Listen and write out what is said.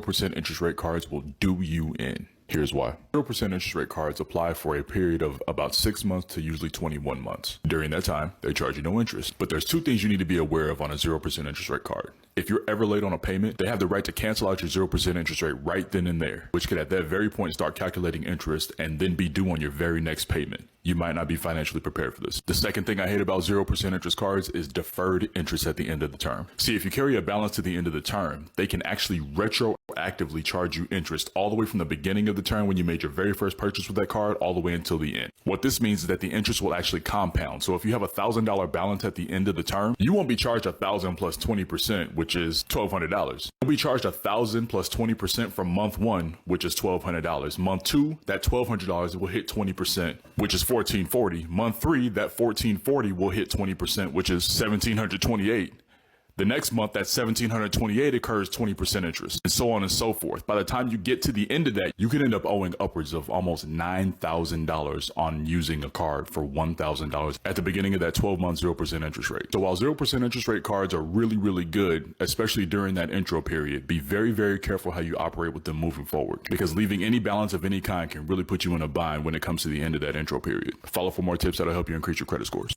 0% interest rate cards will do you in. Here's why. 0% interest rate cards apply for a period of about 6 months to usually 21 months. During that time, they charge you no interest. But there's two things you need to be aware of on a 0% interest rate card. If you're ever late on a payment, they have the right to cancel out your 0% interest rate right then and there, which could at that very point start calculating interest and then be due on your very next payment. You might not be financially prepared for this. The second thing I hate about 0% interest cards is deferred interest at the end of the term. See, if you carry a balance to the end of the term, they can actually retroactively charge you interest all the way from the beginning of the term when you made your very first purchase with that card all the way until the end. What this means is that the interest will actually compound. So if you have a $1,000 balance at the end of the term, you won't be charged $1,000 plus 20%, which is $1,200. You'll be charged $1,000 plus 20% from month one, which is $1,200. Month two, that $1,200 will hit 20%, which is $1,440. Month three, that $1,440 will hit 20%, which is $1,728. The next month, that $1,728 occurs 20% interest, and so on and so forth. By the time you get to the end of that, you could end up owing upwards of almost $9,000 on using a card for $1,000 at the beginning of that 12-month 0% interest rate. So while 0% interest rate cards are really, really good, especially during that intro period, be very, very careful how you operate with them moving forward, because leaving any balance of any kind can really put you in a bind when it comes to the end of that intro period. Follow for more tips that'll help you increase your credit scores.